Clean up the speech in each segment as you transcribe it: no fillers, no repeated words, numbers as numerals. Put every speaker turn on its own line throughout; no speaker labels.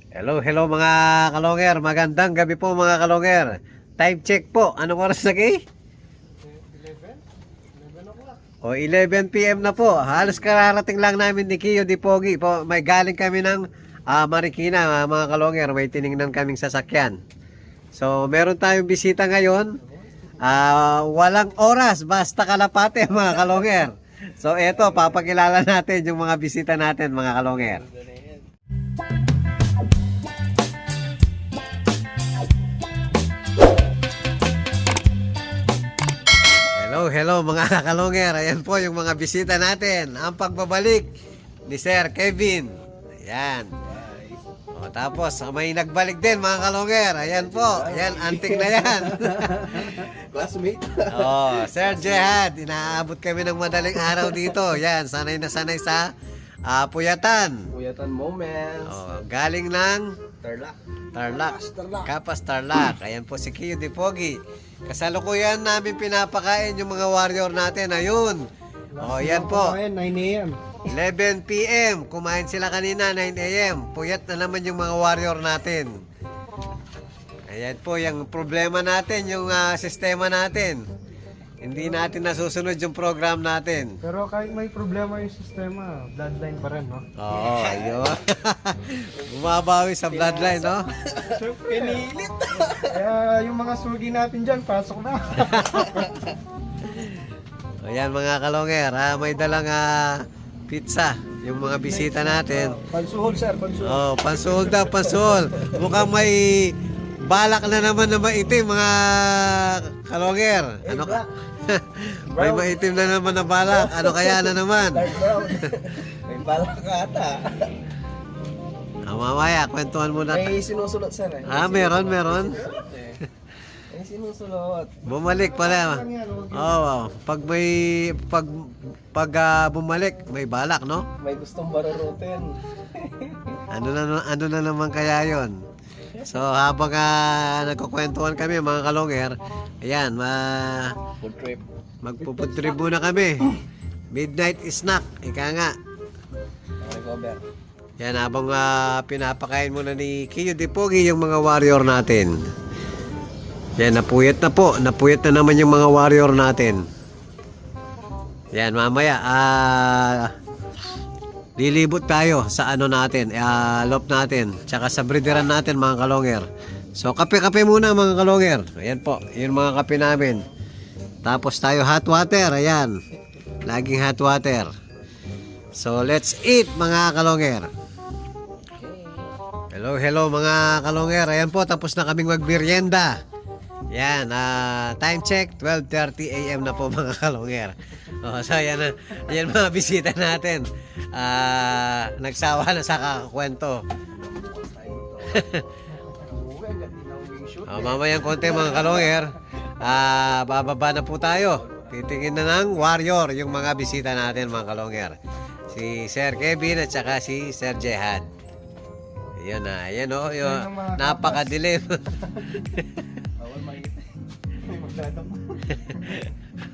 Hello mga kalonger. Magandang gabi po mga kalonger. Time check po. Anong oras na kayo?
11 o'clock.
O 11 PM na po. Halos kararating lang namin ni Kiyo Di Pogi po. May galing kami ng Marikina mga kalonger. May tiningnan kaming sasakyan. So meron tayong bisita ngayon. Walang oras. Basta kalapate mga kalonger. So eto, papakilala natin yung mga bisita natin mga kalonger. Hello mga kalonger. Ayan po yung mga bisita natin. Ang pagbabalik ni Sir Kevin. Ayan. O, tapos may nagbalik din mga kalonger. Ayan po. Ayan, antik na yan.
Classmate.
Sir Jehad. Inaabot kami ng madaling araw dito. Ayan, sanay na sanay sa puyatan.
Puyatan moments.
Galing ng
Tarlac.
Kapas Tarlac. Ayan po si Kiyo Di Pogi. Kasalukuyan namin pinapakain yung mga warrior natin. Ayun. Yan po.
9 a.m.
11 PM. Kumain sila kanina 9 AM. Puyat na naman yung mga warrior natin. Ayan po yung problema natin, yung sistema natin. Hindi natin nasusunod yung program natin.
Pero kahit may problema yung sistema, bloodline pa rin, no?
Ayun. Bumabawi sa bloodline, no?
Pinilit. Kaya yung mga sugi natin dyan, pasok na.
Ayan mga kalonger, may dalang pizza yung mga bisita natin.
Pansuhol, sir. Pansuhol.
Pansuhol daw, pansuhol. Mukhang may balak na naman na maitim mga kalonger. Ano ka? May maitim na naman na balak. Ano kaya na naman?
Dark brown. May balak ka ata.
Mamaya, kwentuhan muna.
May sinusulot, sir.
Meron.
May sinusulot.
Bumalik pala. Pag bumalik, may balak, no?
May gustong barurutin.
Ano na naman kaya yon? So habang nagkukwentuhan kami mga kalonger, ayan,
Food trip.
magpufood trip muna kami. Midnight snack, ika nga.
Okay, cover.
Yan, habang pinapakain muna ni Kiyo Di Pogi yung mga warrior natin. Yan, napuyat na po. Napuyat na naman yung mga warrior natin. Yan, mamaya, lilibot tayo sa ano natin, loop natin, tsaka sa breederan natin mga kalonger. So kape-kape muna mga kalonger. Ayan po, yun mga kape namin. Tapos tayo hot water, ayan. Laging hot water. So let's eat mga kalonger. Hello mga kalonger. Ayan po, tapos na kaming magmerienda. Yan, time check 12:30 AM na po mga kalonger. So yan mga bisita natin. Nagsawa na sa kakakwento. Mamayang konti mga kalonger, bababa na po tayo. Titingin na ng warrior yung mga bisita natin mga kalonger. Si Sir Kevin at saka si Sir Jehad. Ayan na, ayan o, napakadilim.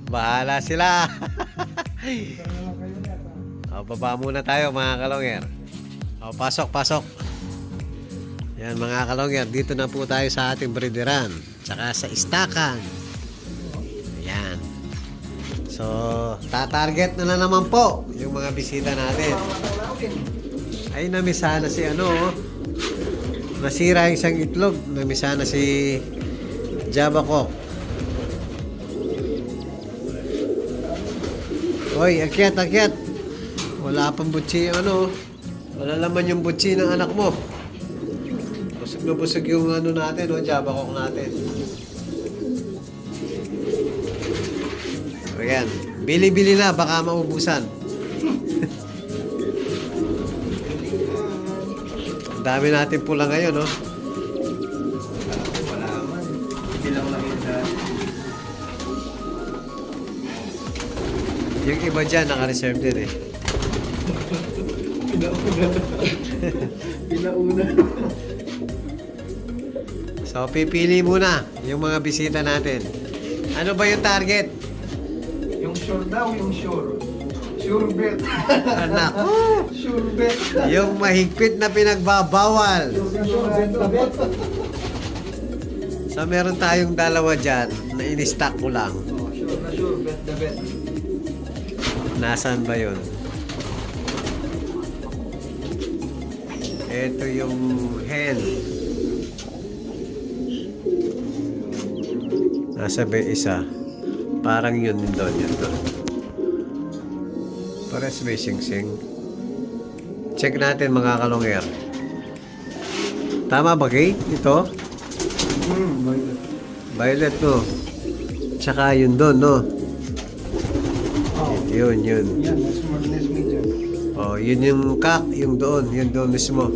Bahala sila. Baba muna tayo mga kalonger. Pasok. Yan mga kalonger, dito na po tayo sa ating breederan, tsaka sa istakan. Ayan. So tatarget na naman po yung mga bisita natin. Ay, namisa na si nasira yung isang itlog. Namisa na si Java ko. Hoy, akyat. Wala pang butsi wala laman yung butsi ng anak mo. Busog na busog yung natin, Java Coke natin. Ayan, bili-bili na, baka maubusan. Ang dami natin pula ngayon, no?
Wala man. Bilang lang yun sa...
Yung iba dyan, naka-reserve din eh.
Pinauna.
So, pipili muna yung mga bisita natin. Ano ba yung target?
Yung sure daw, yung sure. Sure bet.
Anak.
Sure bet.
Yung mahigpit na pinagbabawal.
Sure bet na bet.
So meron tayong dalawa dyan na in-stock ko lang.
Oh, sure na sure bet na bet.
Nasaan ba yun? Ito yung hen. Nasa ba isa? Parang yun doon, yun doon. Pares may sing-sing. Check natin mga kalongger. Tama ba, Kay? Ito?
Violet.
Violet, no? Tsaka yun doon, no?
Oh,
Yun.
yan. Smartness media.
Oh, yun yung cock, yung doon mismo.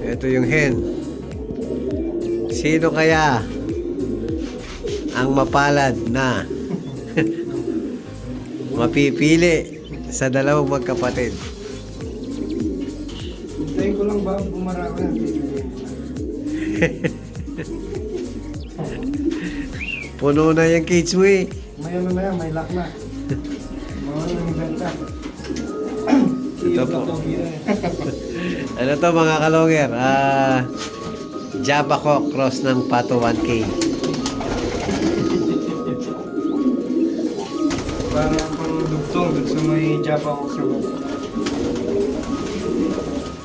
Ito yung hen. Sino kaya ang mapalad na mapipili sa dalawang magkapatid?
Hintayin ko lang ba bumara ko yan.
Puno na yung cage mo eh.
May ano na yan, may lock na. Mga nang benta.
Ito po. Ano to mga kalongger? Java ko cross ng Pato 1K.
Para pang dugtong dun sa may Java ko sa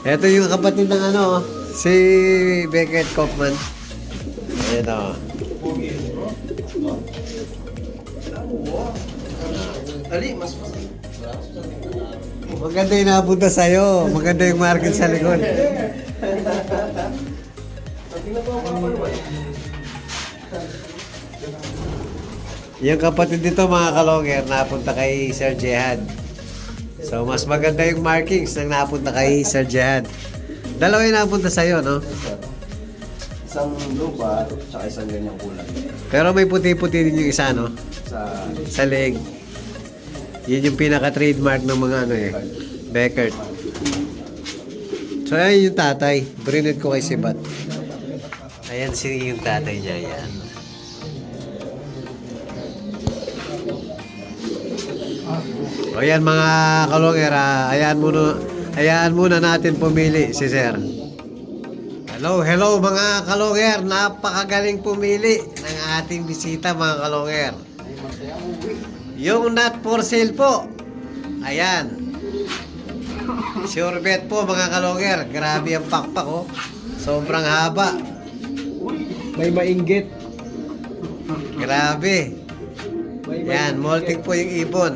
Ito yung kapatid ng ano, si Beckett Kaufman. Ito.
Ali, mas
Maganda yung napunta sa'yo. Maganda yung market sa likod. Yung kapatid dito mga kalongger, napunta kay Sir Jehad. So, mas maganda yung markings nang napunta kay Sir Jehad. Dalawa yung napunta sa'yo, no?
Isang lupa, tsaka isang ganyang kulay.
Pero may puti-puti din yung isa, no?
Sa
Sa leg. Yun yung pinaka-trademark ng mga ano eh. Beckert. So, ayan yung tatay. Brinid ko kay Sibat. Ayan yung tatay niya. Ayan. O yan mga kalongger, hayaan muna natin pumili si Sir. Hello mga kalongger. Napakagaling pumili ng ating bisita mga kalongger. Yung not for sale po. Ayan. Sure bet po mga kalongger. Grabe ang pakpak oh. Sobrang haba.
may mainggit.
Grabe. Yan, molting po yung ibon.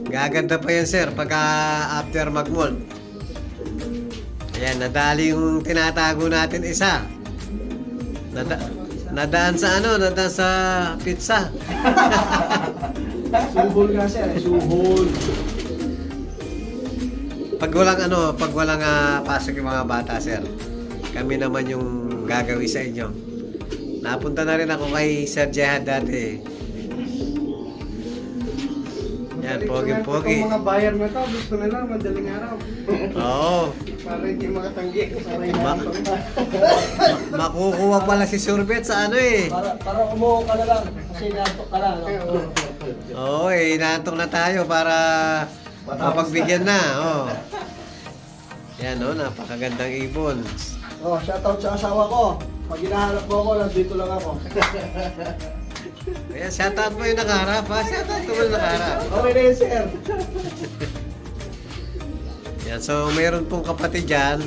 Gaganda pa yan sir pagka after mag-molt. Ayan, nadali yung tinatago natin isa. Nadaan sa ano? Nadaan sa pizza.
Suhol nga sir, suhol.
Pag walang pasok yung mga bata sir, kami naman yung gagawin sa inyo. Napunta na rin ako kay Sir Jehad dati. Yan, pogi-pogi.
Itong mga buyer na to, gusto nila madaling araw.
Oo.
Para hindi makatanggi. Para hindi
Makukuha pala si Surbet sa ano eh.
para umuho ka na lang. Kasi natok ka lang.
Oo, inaantok na tayo para mapagbigyan na. Oh. Yan oh, napakagandang ibon.
Oh, shoutout sa asawa ko. Pag hinahanap mo ako, nandito lang ako.
Ayan, shoutout mo yung nakaharap ha. Shoutout mo yung nakaharap.
Okay na yun, sir.
Yan, so mayroon pong kapatid dyan.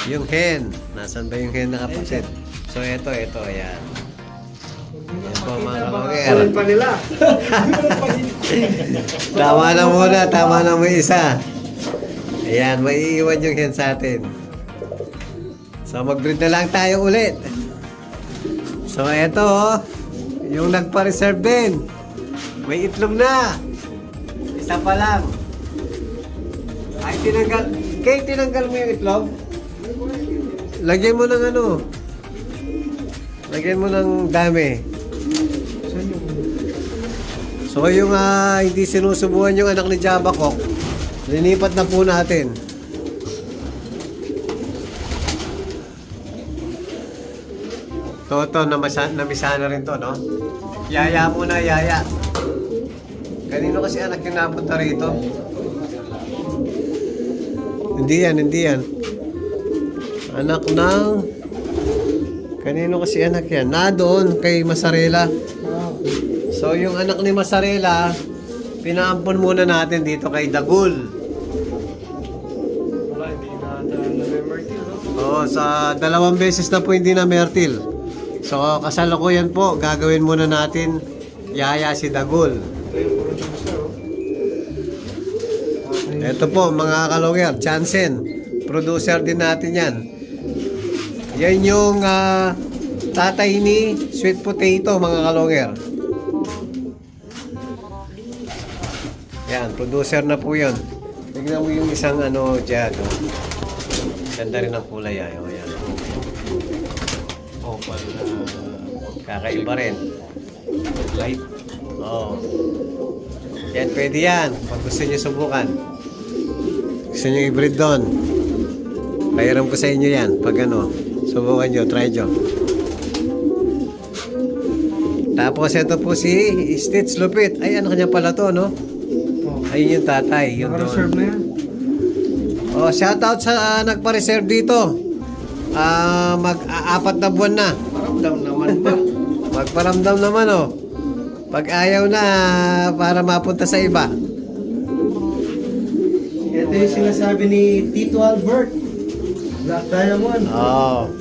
Yung hen. Nasaan ba yung hen na kapatid? So ito, ayan. Yan po mga kalongger.
Alin pa nila.
Tama na mo isa. Ayan, maiiwan yung hen sa atin. So mag-breed na lang tayo ulit. So eto oh, yung nagpa-reserve din. May itlog na. Isa pa lang. Ay, tinanggal mo yung itlog. Lagyan mo ng ano. Lagyan mo ng dami. So yung hindi sinusubuhan yung anak ni Java Cock, linipat na po natin. Toto, namisa na rin to, no? Yaya muna, yaya. Kanino kasi anak yung napunta rito? Hindi yan. Anak ng... Kanino kasi anak yan? Na doon kay Masarela. So yung anak ni Masarela, pinaampon muna natin dito kay Dagul.
Wala, hindi na Mertil, no?
Oo, sa 2 beses na po hindi na Mertil. So kasalukuyan po, gagawin muna natin yaya si Dagul.
Ito yung producer, oh.
Ito po mga kalonger, Jansen. Producer din natin yan. Yan yung tatay ni Sweet Potato mga kalonger. Yan, producer na po yun. Tignan mo yung isang ano dyan. Oh. Ganda rin ang kulay. Oh, yan. Opal na kakaiba rin. Light. Oh. Yan, pwede yan. Pag gusto nyo subukan. Gusto nyo i-breed doon. Pahiram ko sa inyo yan. Pag ano, subukan nyo, try nyo. Tapos ito po si Stitch Lupit. Ay, ano kanya pala to, no? Ayun yung tatay. Yun
Naka-reserve
doon.
na yan.
Oh, shoutout sa nagpa-reserve dito. Mag-4 na buwan na.
Paramdam naman ba?
Magparamdam naman, oh. Pag ayaw na, para mapunta sa iba.
Ito yung sinasabi ni Tito Albert. Black Diamond.
Oh.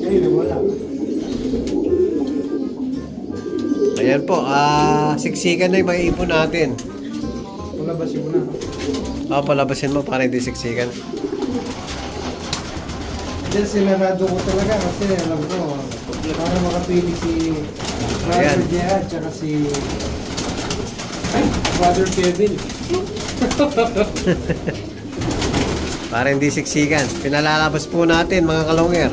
Ayun, wala.
Ayan po, siksikan na yung maiipon natin.
Wala ba siya muna?
Oh, palabasin mo para hindi siksikan.
Diyan sinarado ko talaga kasi alam ko, para makapili si
Ayan.
Brother Jihad tsaka si Brother Kevin.
Para hindi siksikan. Pinalalabas po natin mga kalonger.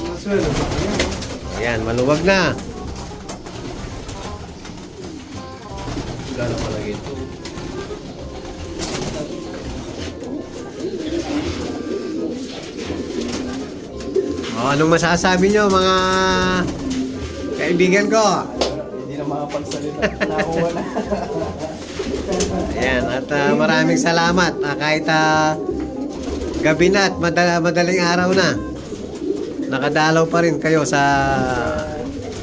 Maswelo.
Ayan, maluwag na. Gano'n palagi ito. Oh, anong masasabi nyo mga kaibigan ko?
Hindi na makapagsalita. Nakuha na.
Ayan, at maraming salamat. Kahit gabi na at madaling araw na. Nakadalaw pa rin kayo sa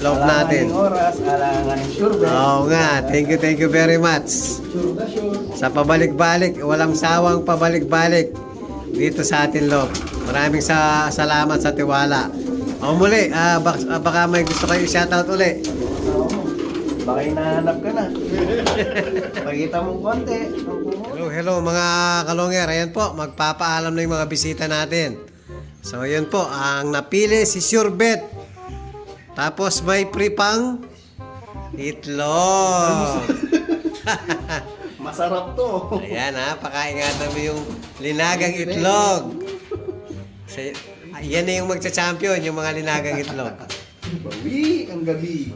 loob natin.
Alanganing oras, alanganing sure bet.
Oo nga, thank you very much.
Sure na sure.
Sa pabalik-balik, walang sawang pabalik-balik dito sa atin loob. Maraming salamat sa tiwala. O muli, baka may gusto kayo shoutout uli.
Oo. Baka hinahanap ka na. Pagkita mong konti.
Hello mga kalonger. Ayan po, magpapaalam na yung mga bisita natin. So ayan po, ang napili si Surebet. Tapos may pripang itlog.
Masarap to.
Ayan ha, pakaingatan mo yung linagang itlog. Yan na yung magcha-champion, yung mga linagang itlog.
Bawi ang gabi.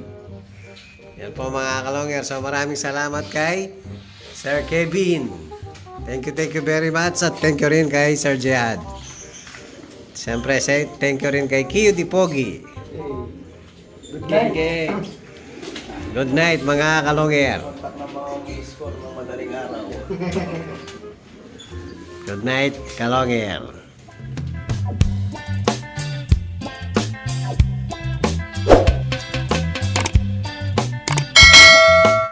Yan po mga kalonger. So maraming salamat kay Sir Kevin. Thank you very much. At thank you rin kay Sir Jihad. Siyempre, thank you rin kay Kiyo Dipogi.
Good night.
Good night mga kalonger.
Kontak na mga score ng madaling araw.
Good night, kalonger.